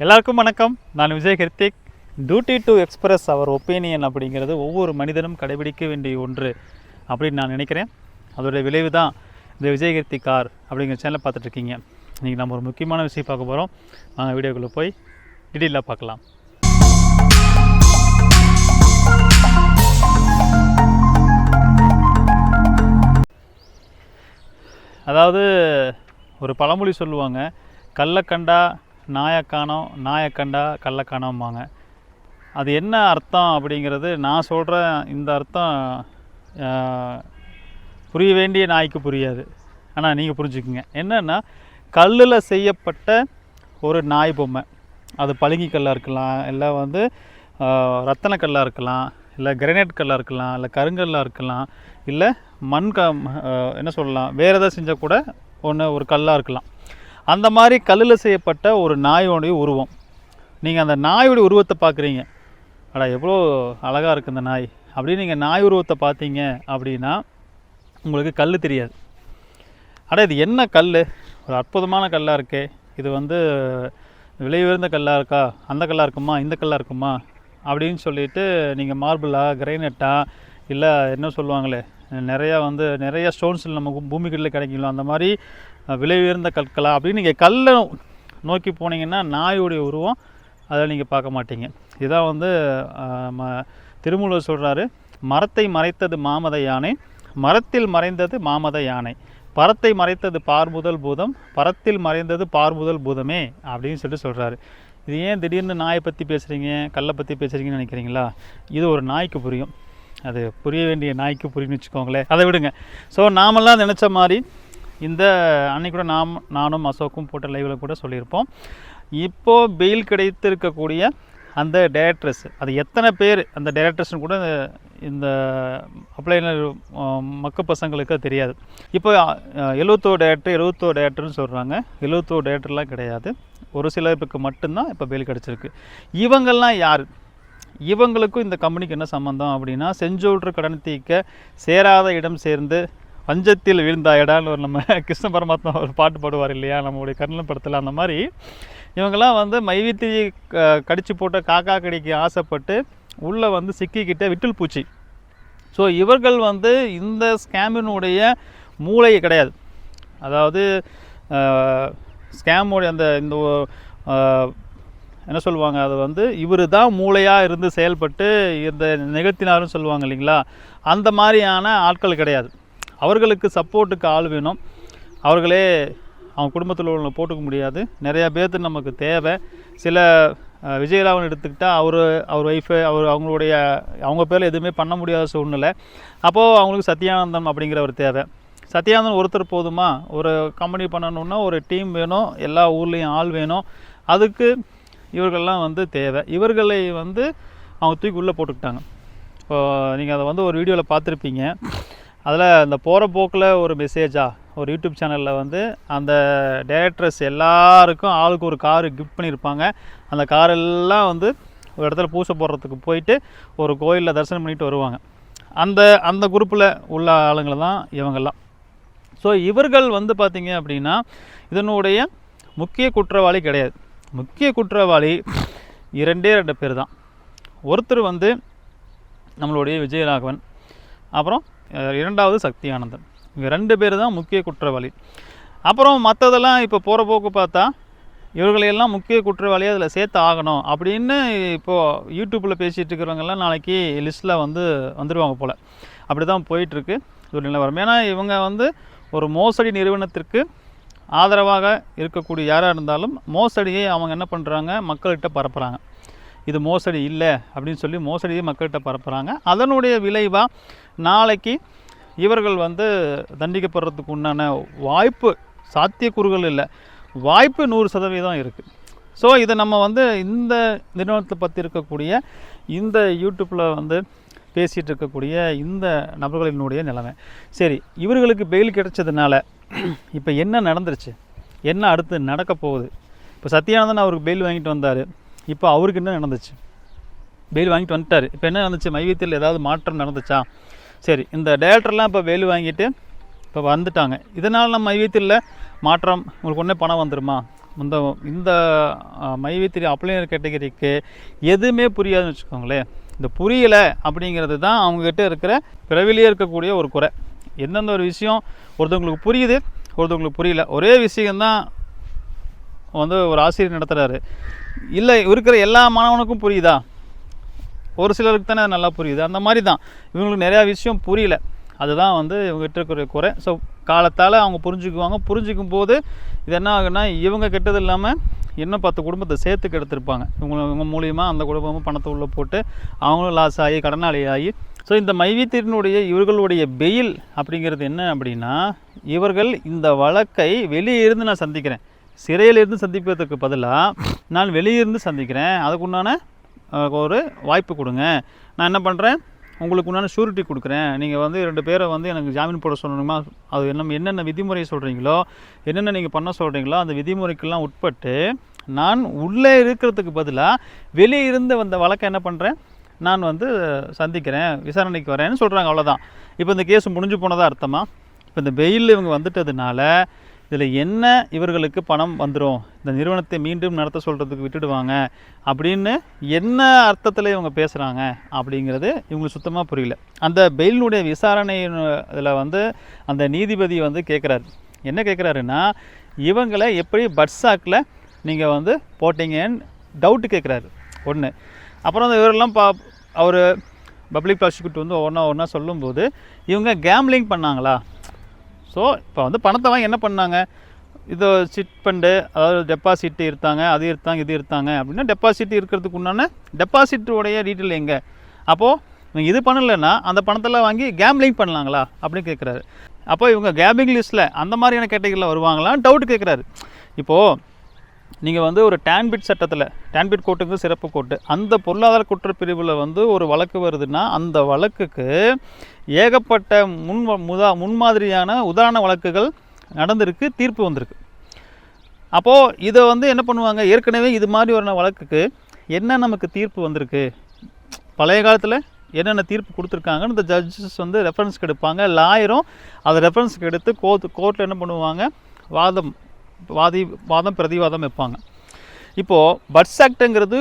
எல்லாருக்கும் வணக்கம். நான் Vijay Kiruthik. Duty to express our opinion அப்படிங்கிறது ஒவ்வொரு மனிதனும் கடைபிடிக்க வேண்டிய ஒன்று அப்படின்னு நான் நினைக்கிறேன். அதோடைய விளைவு தான் இந்த விஜய் கிருத்திக் கார் அப்படிங்கிற சேனலை பார்த்துட்ருக்கீங்க. இன்றைக்கி நம்ம ஒரு முக்கியமான விஷயம் பார்க்க போகிறோம். நாங்கள் வீடியோக்குள்ளே போய் டீட்டெயிலாக பார்க்கலாம். அதாவது ஒரு பழமொழி சொல்லுவாங்க, கள்ளக்கண்டா நாயக்கானோம், நாயக்கண்டா கள்ளக்கானோம்பாங்க. அது என்ன அர்த்தம் அப்படிங்கிறது நான் சொல்கிறேன். இந்த அர்த்தம் புரிய வேண்டிய நாய்க்கு புரியாது. ஆனால் நீங்கள் புரிஞ்சுக்குங்க. என்னென்னா, கல்லில் செய்யப்பட்ட ஒரு நாய் பொம்மை, அது பளிங்கு கல்லாக இருக்கலாம், இல்லை ரத்தன கல்லாக இருக்கலாம், இல்லை கிரானைட் கல்லாக இருக்கலாம், இல்லை கருங்கல்லாக இருக்கலாம், இல்லை என்ன சொல்லலாம், வேறு எதாவது செஞ்சால் கூட ஒரு கல்லாக இருக்கலாம். அந்த மாதிரி கல்லில் செய்யப்பட்ட ஒரு நாயோடைய உருவம். நீங்கள் அந்த நாயோடைய உருவத்தை பார்க்குறீங்க, அடா எவ்வளோ அழகாக இருக்குது இந்த நாய் அப்படின்னு நீங்கள் நாய் உருவத்தை பார்த்தீங்க அப்படின்னா உங்களுக்கு கல் தெரியாது. அடா இது என்ன கல், ஒரு அற்புதமான கல்லாக இருக்கே, இது விலை உயர்ந்த கல்லாக இருக்கா, அந்த கல்லாக இருக்குமா, இந்த கல்லாக இருக்குமா அப்படின்னு சொல்லிட்டு நீங்கள் மார்பிளா, கிரைனட்டா, இல்லை என்ன சொல்லுவாங்களே, நிறையா ஸ்டோன்ஸ் நம்ம பூமிகளில் கிடைக்கலாம், அந்த மாதிரி விலை உயர்ந்த கற்களா அப்படின்னு நீங்கள் கல்லை நோக்கி போனீங்கன்னா நாயுடைய உருவம் அதில் நீங்கள் பார்க்க மாட்டீங்க. இதான் நம்ம திருமூலர் சொல்கிறாரு, மரத்தை மறைத்தது மாமத யானை, மரத்தில் மறைந்தது மாமத யானை, பரத்தை மறைத்தது பார்முதல் பூதம், பரத்தில் மறைந்தது பார்முதல் பூதமே அப்படின்னு சொல்கிறாரு. இது ஏன் திடீர்னு நாயை பற்றி பேசுகிறீங்க, கல்லை பற்றி பேசுகிறீங்கன்னு நினைக்கிறீங்களா? இது ஒரு நாய்க்கு புரியும், அது புரிய வேண்டிய நாய்க்கு புரியும்னு வச்சுக்கோங்களேன். அதை விடுங்க. ஸோ நாமெல்லாம் நினச்ச மாதிரி இந்த அன்னைக்கு கூட நானும் அசோக்கும் போட்ட லைவில் கூட சொல்லியிருப்போம். இப்போது பெயில் கிடைத்திருக்கக்கூடிய அந்த டைரக்டர்ஸ், அது எத்தனை பேர் அந்த டைரக்டர்ஸ்னு கூட இந்த அப்ளைனர் மக்க பசங்களுக்கு தெரியாது. இப்போ 71 டைரக்டர்னு சொல்கிறாங்க. 71 டைரக்டர்லாம் கிடையாது, ஒரு சிலருக்கு மட்டும்தான் இப்போ பெயில் கிடச்சிருக்கு. இவங்கள்லாம் யார்? இவங்களுக்கும் இந்த கம்பெனிக்கு என்ன சம்மந்தம் அப்படின்னா, செஞ்சோற்று கடன் தீர்க்க சேராத இடம் சேர்ந்து பஞ்சத்தில் விழுந்தாயடான்னு நம்ம கிருஷ்ண பரமாத்மா ஒரு பாட்டு பாடுவார் இல்லையா, நம்மளுடைய கர்ணன் படத்தில். அந்த மாதிரி இவங்கெல்லாம் மைவித்தி கடிச்சு போட்ட காக்கா கடிக்கு ஆசைப்பட்டு உள்ளே சிக்கிக்கிட்ட விட்டில் பூச்சி. ஸோ இவர்கள் இந்த ஸ்கேமினுடைய மூளை கிடையாது. அதாவது ஸ்கேமுடைய இந்த என்ன சொல்லுவாங்க, அது இவர் தான் மூளையாக இருந்து செயல்பட்டு இந்த நிகழ்த்தினாருன்னு சொல்லுவாங்க இல்லைங்களா, அந்த மாதிரியான ஆட்கள் கிடையாது. அவர்களுக்கு சப்போர்ட்டுக்கு ஆள் வேணும். அவர்களே அவங்க குடும்பத்தில் உள்ள போட்டுக்க முடியாது. நிறையா பேர்த்து நமக்கு தேவை. சில விஜயராவன் எடுத்துக்கிட்டால் அவர் ஒய்ஃபு அவங்க பேரில் எதுவுமே பண்ண முடியாத சூழ்நிலை. அப்போது அவங்களுக்கு சத்யானந்தம் அப்படிங்கிறவர் தேவை. சத்யானந்தன் ஒருத்தர் போதுமா? ஒரு கம்பெனி பண்ணணுன்னா ஒரு டீம் வேணும், எல்லா ஊர்லேயும் ஆள் வேணும். அதுக்கு இவர்கள்லாம் தேவை. இவர்களை அவங்க தூக்கி உள்ளே போட்டுக்கிட்டாங்க. இப்போது நீங்கள் அதை ஒரு வீடியோவில் பார்த்துருப்பீங்க. அதில் அந்த போகிற போக்கில் ஒரு மெசேஜாக ஒரு யூடியூப் சேனலில் அந்த டைரக்டர்ஸ் எல்லாருக்கும் ஆளுக்கு ஒரு காரு கிஃப்ட் பண்ணியிருப்பாங்க. அந்த காரெல்லாம் ஒரு இடத்துல பூசை போடுறதுக்கு போயிட்டு ஒரு கோயிலில் தரிசனம் பண்ணிட்டு வருவாங்க. அந்த குரூப்பில் உள்ள ஆளுங்களை தான் இவங்கெல்லாம். ஸோ இவர்கள் பார்த்திங்க அப்படின்னா இதனுடைய முக்கிய குற்றவாளி கிடையாது. முக்கிய குற்றவாளி ரெண்டே பேர் தான். ஒருத்தர் நம்மளுடைய விஜயராகவன், அப்புறம் இரண்டாவது சக்தியானந்தன். இவங்க 2 பேர் தான் முக்கிய குற்றவாளி. அப்புறம் மற்றதெல்லாம் இப்போ போகிற போக்கு பார்த்தா இவர்களையெல்லாம் முக்கிய குற்றவாளியாக அதில் சேர்த்து ஆகணும் அப்படின்னு இப்போது யூடியூப்பில் பேசிகிட்டு இருக்கிறவங்கெல்லாம் நாளைக்கு லிஸ்ட்டில் வந்துடுவாங்க போல். அப்படி தான் போயிட்டுருக்கு ஒரு நிலவரம். ஏன்னா இவங்க ஒரு மோசடி நிறுவனத்திற்கு ஆதரவாக இருக்கக்கூடிய யாராக இருந்தாலும் மோசடியை அவங்க என்ன பண்ணுறாங்க, மக்கள்கிட்ட பரப்புகிறாங்க. இது மோசடி இல்லை அப்படின்னு சொல்லி மோசடியை மக்கள்கிட்ட பரப்புகிறாங்க. அதனுடைய விளைவாக நாளைக்கு இவர்கள் தண்டிக்கப்படுறதுக்கு உண்டான வாய்ப்பு, சாத்தியக்கூறுகள் இல்லை, வாய்ப்பு 100% இருக்குது. ஸோ இதை நம்ம இந்த நிறுவனத்தை பற்றி இருக்கக்கூடிய இந்த யூடியூப்பில் பேசிகிட்டு இருக்கக்கூடிய இந்த நபர்களினுடைய நிலைமை. சரி, இவர்களுக்கு பெயில் கிடைச்சதுனால இப்போ என்ன நடந்துருச்சு, என்ன அடுத்து நடக்க போகுது? இப்போ சத்யானந்தன் அவருக்கு பெயில் வாங்கிட்டு வந்தார். இப்போ அவருக்கு என்ன நடந்துச்சு? பெயில் வாங்கிட்டு வந்துட்டார். இப்போ என்ன நடந்துச்சு? மைவியத்தில் ஏதாவது மாற்றம் நடந்துச்சா? சரி, இந்த டைரக்டர்லாம் இப்போ பெயில் வாங்கிட்டு இப்போ வந்துட்டாங்க. இதனால் நம்ம மைவியத்தில் மாற்றம் உங்களுக்கு உடனே பணம் வந்துடுமா? இந்த இந்த மைவித்திரி அப்ளைனர் கேட்டகரிக்கு எதுவுமே புரியாதுன்னு வச்சுக்கோங்களேன். இந்த புரியலை அப்படிங்கிறது தான் அவங்கக்கிட்ட இருக்கிற பிறவிலேயே இருக்கக்கூடிய ஒரு குறை. எந்தெந்த ஒரு விஷயம் ஒருத்தவங்களுக்கு புரியுது, ஒருத்தவங்களுக்கு புரியல. ஒரே விஷயந்தான் வந்து ஒரு ஆசிரியர் நடத்துகிறாரு, இல்லை இருக்கிற எல்லா மாணவனுக்கும் புரியுதா? ஒரு சிலருக்கு தானே நல்லா புரியுது. அந்த மாதிரி தான் இவங்களுக்கு நிறையா விஷயம் புரியல. அதுதான் வந்து இவங்ககிட்ட இருக்கிற குறை. ஸோ காலத்தால் அவங்க புரிஞ்சுக்குவாங்க. புரிஞ்சிக்கும் போது இது என்ன ஆகுன்னா, இவங்க கெட்டது இல்லாமல் இன்னும் 10 குடும்பத்தை சேர்த்து கெடுத்துருப்பாங்க. இவங்க மூலிமா அந்த குடும்பமும் பணத்தை உள்ளே போட்டு அவங்களும் லாஸ் ஆகி கடனாளி ஆகி. ஸோ இந்த மைவித்திரினுடைய இவர்களுடைய பெயில் அப்படிங்கிறது என்ன அப்படின்னா, இவர்கள் இந்த வழக்கை வெளியே இருந்து நான் சந்திக்கிறேன், சிறையிலிருந்து சந்திப்பதற்கு பதிலாக நான் வெளியே இருந்து சந்திக்கிறேன், அதுக்குண்டான ஒரு வாய்ப்பு கொடுங்க, நான் என்ன பண்ணுறேன், உங்களுக்கு உண்டான ஷூரிட்டி கொடுக்குறேன், நீங்கள் வந்து 2 பேரை வந்து எனக்கு ஜாமீன் போட சொல்லணுமா, அது என்னென்ன விதிமுறை சொல்கிறீங்களோ, என்னென்ன நீங்கள் பண்ண சொல்கிறீங்களோ அந்த விதிமுறைக்கெல்லாம் உட்பட்டு நான் உள்ளே இருக்கிறதுக்கு பதிலாக வெளியே இருந்து வந்த வழக்கை என்ன பண்ணுறேன், நான் வந்து சந்திக்கிறேன், விசாரணைக்கு வரேன்னு சொல்கிறாங்க. அவ்வளோதான். இப்போ இந்த கேஸ் முடிஞ்சு போனதாக அர்த்தமா? இப்போ இந்த பெயில் இவங்க வந்துட்டதுனால இதில் என்ன இவர்களுக்கு பணம் வந்துடும், இந்த நிறுவனத்தை மீண்டும் நடத்த சொல்கிறதுக்கு விட்டுடுவாங்க அப்படின்னு என்ன அர்த்தத்தில் இவங்க பேசுகிறாங்க அப்படிங்கிறது இவங்களுக்கு சுத்தமாக புரியல. அந்த பெயிலினுடைய விசாரணை இதில் வந்து அந்த நீதிபதி வந்து கேட்குறாரு. என்ன கேட்குறாருன்னா, இவங்களை எப்படி பட்சாக்கில் நீங்கள் வந்து போட்டிங்கன்னு டவுட்டு கேட்குறாரு ஒன்று. அப்புறம் அந்த இவரெல்லாம் அவர் பப்ளிக் ப்ராசிக்யூட் வந்து ஒன்றா சொல்லும்போது, இவங்க கேம்லிங் பண்ணாங்களா? ஸோ இப்போ வந்து பணத்தை வாங்கி என்ன பண்ணாங்க, இது சிட் ஃபண்டு, அதாவது டெபாசிட் இருத்தாங்க, அது இருத்தாங்க, இது இருத்தாங்க அப்படின்னா டெபாசிட் இருக்கிறதுக்கு உண்டான டெபாசிட்டுடைய டீட்டெயில் எங்கே? அப்போது இவங்க இது பண்ணலைன்னா அந்த பணத்தெல்லாம் வாங்கி கேம்லிங் பண்ணலாங்களா அப்படின்னு கேட்குறாரு. அப்போ இவங்க கேம்பிங் லிஸ்ட்டில் அந்த மாதிரியான கேட்டகரியில் வருவாங்களான்னு டவுட் கேட்குறாரு. இப்போது நீங்கள் வந்து ஒரு டான்பிட் சட்டத்தில், டான்பிட் கோர்ட்டுக்கு சிறப்பு கோர்ட்டு, அந்த பொருளாதார குற்றப்பிரிவில் வந்து ஒரு வழக்கு வருதுன்னா அந்த வழக்குக்கு ஏகப்பட்ட முன்மாதிரியான உதாரண வழக்குகள் நடந்திருக்கு, தீர்ப்பு வந்திருக்கு. அப்போது இதை வந்து என்ன பண்ணுவாங்க, ஏற்கனவே இது மாதிரி ஒரு வழக்குக்கு என்ன நமக்கு தீர்ப்பு வந்திருக்கு, பழைய காலத்தில் என்னென்ன தீர்ப்பு கொடுத்துருக்காங்கன்னு இந்த ஜட்ஜஸ் வந்து ரெஃபரன்ஸ்க்கு எடுப்பாங்க. லாயரும் அதை ரெஃபரன்ஸ்க்கு எடுத்து கோர்ட்டில் என்ன பண்ணுவாங்க, வாதம் பிரதிவாதம் வைப்பாங்க. இப்போது பட்ஸ் ஆக்டுங்கிறது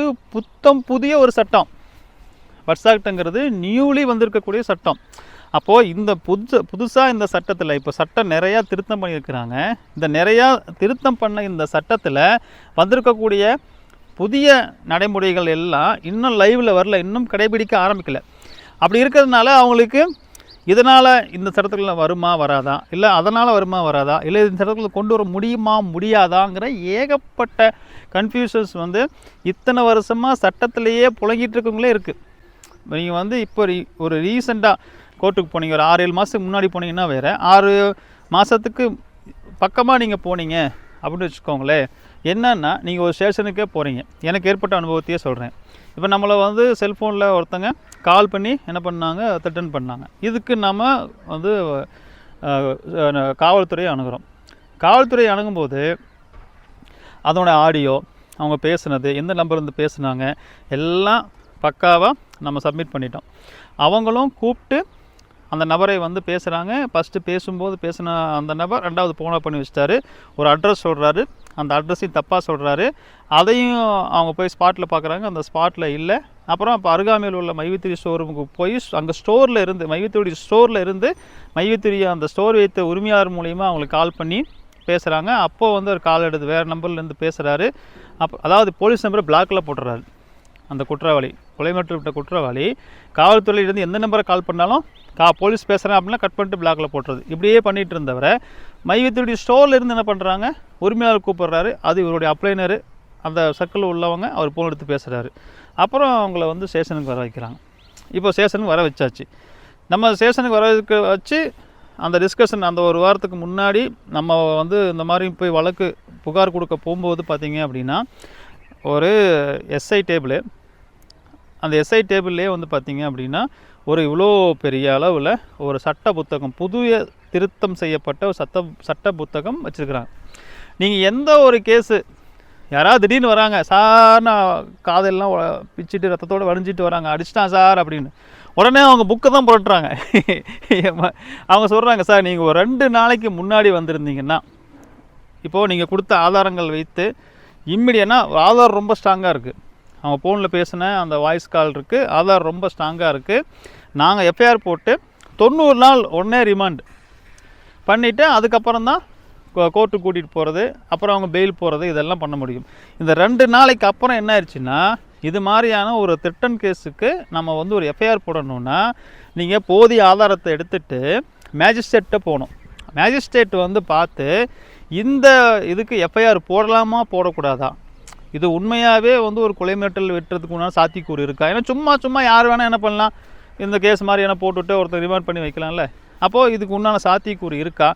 புதிய ஒரு சட்டம். பட்ஸ் ஆக்டுங்கிறது நியூலி வந்திருக்கக்கூடிய சட்டம். அப்போது இந்த புதுசாக இந்த சட்டத்தில் இப்போ சட்டம் நிறையா திருத்தம் பண்ணியிருக்கிறாங்க. இந்த நிறையா திருத்தம் பண்ண இந்த சட்டத்தில் வந்திருக்கக்கூடிய புதிய நடைமுறைகள் எல்லாம் இன்னும் லைவில் வரல, இன்னும் கடைபிடிக்க ஆரம்பிக்கலை. அப்படி இருக்கிறதுனால அவங்களுக்கு இதனால் இந்த சட்டத்துக்குள்ள வருமா வராதா, இல்லை அதனால் வருமா வராதா, இல்லை இந்த சட்டத்துக்குள்ள கொண்டு வர முடியுமா முடியாதாங்கிற ஏகப்பட்ட கன்ஃபியூஷன்ஸ் வந்து இத்தனை வருஷமாக சட்டத்திலேயே புழங்கிட்டு இருக்கவங்களே இருக்குது. நீங்கள் வந்து இப்போ ஒரு ரீசெண்டாக கோர்ட்டுக்கு போனீங்க, ஒரு 6-7 மாதத்துக்கு முன்னாடி போனீங்கன்னா வேறு, 6 மாதத்துக்கு பக்கமாக நீங்கள் போனீங்க அப்படின்னு வச்சுக்கோங்களேன். என்னன்னா, நீங்கள் ஒரு ஸ்டேஷனுக்கே போகிறீங்க. எனக்கு ஏற்பட்ட அனுபவத்தையே சொல்கிறேன். இப்போ நம்மளை வந்து செல்ஃபோனில் ஒருத்தங்க கால் பண்ணி என்ன பண்ணாங்க, த்ரெட்டன் பண்ணாங்க. இதுக்கு நம்ம வந்து காவல்துறையை அணுகிறோம். காவல்துறையை அணுகும்போது அதோட ஆடியோ, அவங்க பேசுனது, எந்த நம்பர்லேருந்து பேசுனாங்க, எல்லாம் பக்காவாக நம்ம சப்மிட் பண்ணிட்டோம். அவங்களும் கூப்பிட்டு அந்த நபரை வந்து பேசுகிறாங்க. ஃபஸ்ட்டு பேசும்போது பேசின அந்த நபர் 2வது ஃபோனை பண்ணி வச்சிட்டாரு. ஒரு அட்ரஸ் சொல்கிறாரு, அந்த அட்ரஸையும் தப்பாக சொல்கிறாரு. அதையும் அவங்க போய் ஸ்பாட்டில் பார்க்குறாங்க, அந்த ஸ்பாட்டில் இல்லை. அப்புறம் அப்போ அருகாமையில் உள்ள மைவித்திரி ஸ்டோரூமுக்கு போய் அங்கே ஸ்டோரில் இருந்து, மைவித்திரி ஸ்டோரில் இருந்து மைவித்திரி அந்த ஸ்டோர் வைத்த உரிமையாளர் மூலிமா அவங்களுக்கு கால் பண்ணி பேசுகிறாங்க. அப்போது வந்து ஒரு கால் எடுத்து வேறு நம்பர்லேருந்து பேசுகிறாரு. அதாவது போலீஸ் நம்பரை பிளாக்கில் போட்டுறாரு. அந்த குற்றவாளி, கொலை மற்றும் விட்ட குற்றவாளி காவல்துறையிலேருந்து எந்த நம்பரை கால் பண்ணாலும் போலீஸ் பேசுகிறேன் அப்படின்னா கட் பண்ணிட்டு பிளாக்கில் போட்டுறது. இப்படியே பண்ணிகிட்டு இருந்தவரை மைவித்திரி ஸ்டோரில் இருந்து என்ன பண்ணுறாங்க, உரிமையாளர் கூப்பிட்றாரு. அது இவருடைய அப்ளைனரு, அந்த சர்க்கிளில் உள்ளவங்க, அவர் ஃபோன் எடுத்து பேசுகிறாரு. அப்புறம் அவங்கள வந்து ஸ்டேஷனுக்கு வர வைக்கிறாங்க. இப்போ ஸ்டேஷனுக்கு வர வச்சாச்சு. நம்ம ஸ்டேஷனுக்கு வர வச்சு அந்த டிஸ்கஷன் அந்த ஒரு வாரத்துக்கு முன்னாடி நம்ம வந்து இந்த மாதிரி போய் வழக்கு புகார் கொடுக்க போகும்போது பார்த்திங்க அப்படின்னா, ஒரு எஸ்ஐ டேபிள், அந்த எஸ்ஐ டேபிள்லேயே வந்து பார்த்திங்க அப்படின்னா ஒரு இவ்வளோ பெரிய அளவில் ஒரு சட்ட புத்தகம், புதிய திருத்தம் செய்யப்பட்ட ஒரு சட்ட புத்தகம் வச்சுருக்குறாங்க. நீங்கள் எந்த ஒரு கேஸு, யாராவது திடீர்னு வராங்க, சார் நான் காதெல்லாம் பிச்சுட்டு ரத்தத்தோடு வடிஞ்சிட்டு வராங்க, அடிச்சிட்டான் சார் அப்படின்னு, உடனே அவங்க புக்கை தான் புரட்டுறாங்க. அவங்க சொல்கிறாங்க, சார் நீங்கள் ஒரு 2 நாளைக்கு முன்னாடி வந்திருந்தீங்கன்னா இப்போது நீங்கள் கொடுத்த ஆதாரங்கள் வைத்து இம்மிடியட்டாக ஆதாரம் ரொம்ப ஸ்ட்ராங்காக இருக்குது, அவங்க ஃபோனில் பேசின அந்த வாய்ஸ் கால் இருக்குது, ஆதாரம் ரொம்ப ஸ்ட்ராங்காக இருக்குது, நாங்கள் எஃப்ஐஆர் போட்டு 90 நாள் உடனே ரிமாண்ட் பண்ணிவிட்டு அதுக்கப்புறம் தான் கோர்ட்டுக்கு கூட்டிகிட்டு போகிறது, அப்புறம் அவங்க பெயில் போகிறது, இதெல்லாம் பண்ண முடியும். இந்த 2 நாளைக்கு அப்புறம் என்ன ஆயிடுச்சுன்னா, இது மாதிரியான ஒரு த்ரெட்டன் கேஸுக்கு நம்ம வந்து ஒரு எஃப்ஐஆர் போடணுன்னா நீங்கள் போதிய ஆதாரத்தை எடுத்துகிட்டு மேஜிஸ்ட்ரேட்டை போகணும். மேஜிஸ்ட்ரேட் வந்து பார்த்து இந்த இதுக்கு எஃப்ஐஆர் போடலாமா போடக்கூடாதா, இது உண்மையாகவே வந்து ஒரு கொலை மிரட்டல் வெட்டுறதுக்கு உண்டான சாத்தியக்கூறு இருக்கா. ஏன்னா சும்மா யார் வேணால் என்ன பண்ணலாம், இந்த கேஸ் மாதிரி என்ன போட்டுவிட்டு ஒருத்தர் ரிமாண்ட் பண்ணி வைக்கலாம்ல. அப்போது இதுக்கு உண்டான சாத்தியக்கூறு இருக்கா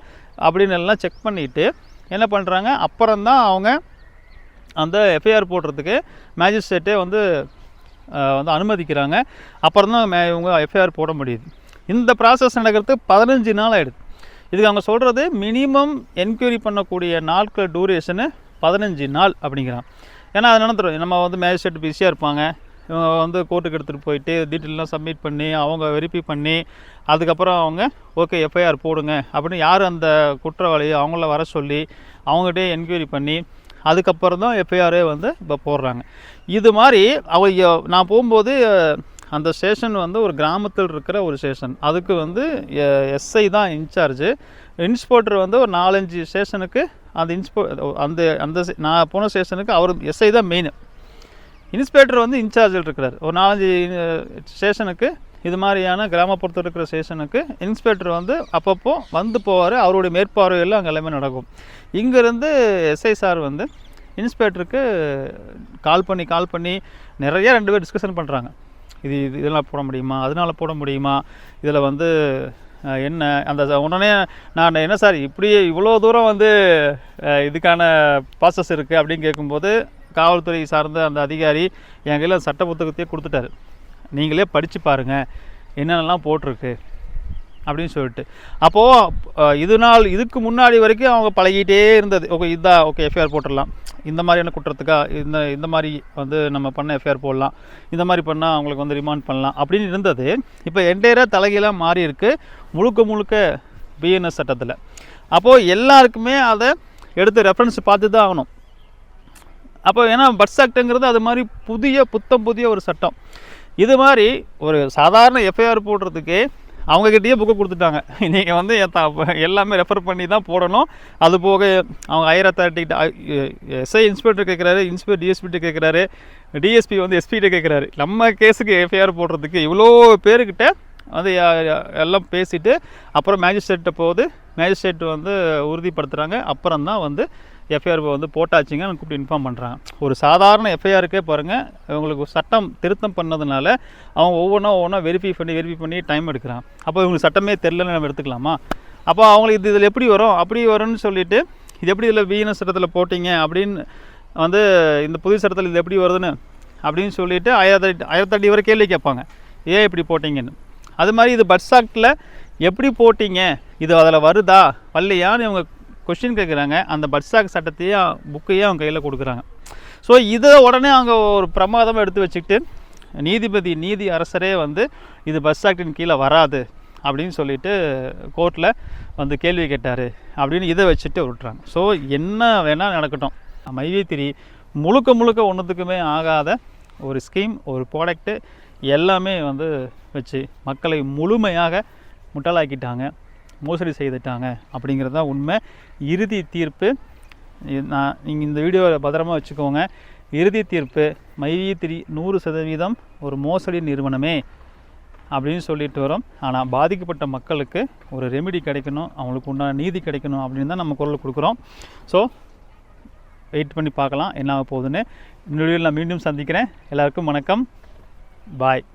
அப்படின்னு எல்லாம் செக் பண்ணிவிட்டு என்ன பண்ணுறாங்க, அப்புறம்தான் அவங்க அந்த எஃப்ஐஆர் போடுறதுக்கு மேஜிஸ்ட்ரேட்டே வந்து அனுமதிக்கிறாங்க. அப்புறம் தான் இவங்க எஃப்ஐஆர் போட முடியுது. இந்த ப்ராசஸ் நடக்கிறதுக்கு 15 நாள் ஆகிடுது. இதுக்கு அவங்க சொல்கிறது மினிமம் என்கொயரி பண்ணக்கூடிய நாட்கள் டூரேஷனு 15 நாள் அப்படிங்கிறான். ஏன்னா அது நடந்துடும், நம்ம வந்து மேஜிஸ்ட்ரேட் பிஸியாக இருப்பாங்க, இவங்க வந்து கோர்ட்டுக்கு எடுத்துகிட்டு போயிட்டு டீட்டெயிலாம் சப்மிட் பண்ணி அவங்க வெரிஃபை பண்ணி அதுக்கப்புறம் அவங்க ஓகே எஃப்ஐஆர் போடுங்க அப்படின்னு யார் அந்த குற்றவாளியை அவங்கள வர சொல்லி அவங்ககிட்டே என்கொயரி பண்ணி அதுக்கப்புறம் தான் எஃப்ஐஆரே வந்து இப்போ போடுறாங்க. இது மாதிரி நான் போகும்போது அந்த ஸ்டேஷன் வந்து ஒரு கிராமத்தில் இருக்கிற ஒரு ஸ்டேஷன், அதுக்கு வந்து எஸ்ஐ தான் இன்சார்ஜு. இன்ஸ்பெக்டர் வந்து ஒரு 4-5 ஸ்டேஷனுக்கு அந்த நான் போன ஸ்டேஷனுக்கு அவர் எஸ்ஐ தான் மெயின். இன்ஸ்பெக்டர் வந்து இன்சார்ஜில் இருக்கிறார். ஒரு 4-5 ஸ்டேஷனுக்கு இது மாதிரியான கிராமப்புறத்தில் இருக்கிற ஸ்டேஷனுக்கு இன்ஸ்பெக்டர் வந்து அப்பப்போ வந்து போவார், அவருடைய மேற்பார்வையில் அங்கே எல்லாமே நடக்கும். இங்கேருந்து எஸ்ஐ சார் வந்து இன்ஸ்பெக்டருக்கு கால் பண்ணி நிறைய 2 பேர் டிஸ்கஷன் பண்ணுறாங்க. இதெல்லாம் போட முடியுமா, அதனால் போட முடியுமா, இதில் வந்து என்ன அந்த உடனே நான் என்ன சார் இப்படி இவ்வளோ தூரம் வந்து இதுக்கான ப்ராசஸ் இருக்குது அப்படின்னு கேட்கும்போது காவல்துறை சார்ந்த அந்த அதிகாரி என் கையில் சட்ட புத்தகத்தையே கொடுத்துட்டாரு, நீங்களே படித்து பாருங்கள் என்னென்னலாம் போட்டிருக்கு அப்படின்னு சொல்லிட்டு. அப்போது இதுக்கு முன்னாடி வரைக்கும் அவங்க பழகிட்டே இருந்தது. ஓகே எஃப்ஐஆர் போட்டுடலாம், இந்த மாதிரியான குற்றத்துக்காக இந்த மாதிரி வந்து நம்ம பண்ண எஃப்ஐஆர் போடலாம், இந்த மாதிரி பண்ணால் அவங்களுக்கு வந்து ரிமாண்ட் பண்ணலாம் அப்படின்னு இருந்தது. இப்போ என்டையராக தலைகீழாக மாறி இருக்குது முழுக்க பிஎன்எஸ் சட்டத்தில். அப்போது எல்லாருக்குமே அதை எடுத்து ரெஃபரன்ஸ் பார்த்து தான் ஆகணும். அப்போ ஏன்னா பட்ஸ் ஆக்டுங்கிறது அது மாதிரி புதிய ஒரு சட்டம். இது மாதிரி ஒரு சாதாரண எஃப்ஐஆர் போடுறதுக்கு அவங்கக்கிட்டேயே புக்கு கொடுத்துட்டாங்க, நீங்கள் வந்து எல்லாமே ரெஃபர் பண்ணி தான் போடணும். அது போக அவங்க ஹையர் அத்தாரிட்டிகிட்ட எஸ்ஐ இன்ஸ்பெக்டர் கேட்குறாரு, இன்ஸ்பெக்டர் டிஎஸ்பிகிட்ட கேட்குறாரு, டிஎஸ்பி வந்து எஸ்பிகிட்ட கேட்குறாரு. நம்ம கேஸுக்கு எஃப்ஐஆர் போடுறதுக்கு இவ்வளோ பேருக்கிட்ட வந்து எல்லாம் பேசிவிட்டு அப்புறம் மேஜிஸ்ட்ரேட்டை போகுது, மேஜிஸ்ட்ரேட் வந்து உறுதிப்படுத்துகிறாங்க, அப்புறம் தான் வந்து எஃப்ஐஆர் வந்து போட்டாச்சுங்க கூப்பிட்டு இன்ஃபார்ம் பண்ணுறாங்க. ஒரு சாதாரண எஃப்ஐஆருக்கே பாருங்கள், இவங்களுக்கு சட்டம் திருத்தம் பண்ணதுனால அவங்க ஒவ்வொன்றா வெரிஃபை பண்ணி டைம் எடுக்கிறான். அப்போ இவங்களுக்கு சட்டமே தெரிலன்னு நம்ம எடுத்துக்கலாமா? அப்போ அவங்களுக்கு இதில் எப்படி வரும் அப்படி வரும்னு சொல்லிவிட்டு இது எப்படி இதில் பிஎன்எஸ் சட்டத்தில் போட்டிங்க அப்படின்னு வந்து இந்த புதிய சட்டத்தில் இது எப்படி வருதுன்னு அப்படின்னு சொல்லிவிட்டு 1008 வரை கேள்வி கேட்பாங்க, ஏன் இப்படி போட்டிங்கன்னு. அது மாதிரி இது பட்ஸ் ஆக்டில் எப்படி போட்டிங்க, இது அதில் வருதா வரலையான்னு இவங்க கொஸ்டின் கேட்குறாங்க. அந்த பட்ஸ் ஆக்ட் சட்டத்தையும் புக்கையும் அவங்க கையில் கொடுக்குறாங்க. ஸோ இதை உடனே அவங்க ஒரு பிரமாதமாக எடுத்து வச்சுக்கிட்டு நீதி அரசரே வந்து இது பட்ஸ் ஆக்டின் கீழே வராது அப்படின்னு சொல்லிட்டு கோர்ட்டில் வந்து கேள்வி கேட்டார் அப்படின்னு இதை வச்சுட்டு விட்டுறாங்க. ஸோ என்ன வேணால் நடக்கட்டும், மைவி3 முழுக்க ஒன்றுத்துக்குமே ஆகாத ஒரு ஸ்கீம், ஒரு ப்ராடக்ட்டு எல்லாமே வந்து வச்சு மக்களை முழுமையாக முட்டாளாக்கிட்டாங்க, மோசடி செய்துட்டாங்க அப்படிங்கிறது தான் உண்மை. இறுதி தீர்ப்பு நீங்கள் இந்த வீடியோவை பத்திரமா வச்சுக்கோங்க. இறுதி தீர்ப்பு மைவி3 100% ஒரு மோசடி நிறுவனமே அப்படின்னு சொல்லிட்டு வரோம். ஆனால் பாதிக்கப்பட்ட மக்களுக்கு ஒரு ரெமிடி கிடைக்கணும், அவங்களுக்கு உண்டான நீதி கிடைக்கணும் அப்படின்னு தான் நம்ம குரல் கொடுக்குறோம். ஸோ வெயிட் பண்ணி பார்க்கலாம் என்ன ஆக போகுதுன்னு. இந்த வீடியோவில் நான் மீண்டும் சந்திக்கிறேன். எல்லாருக்கும் வணக்கம், பாய்.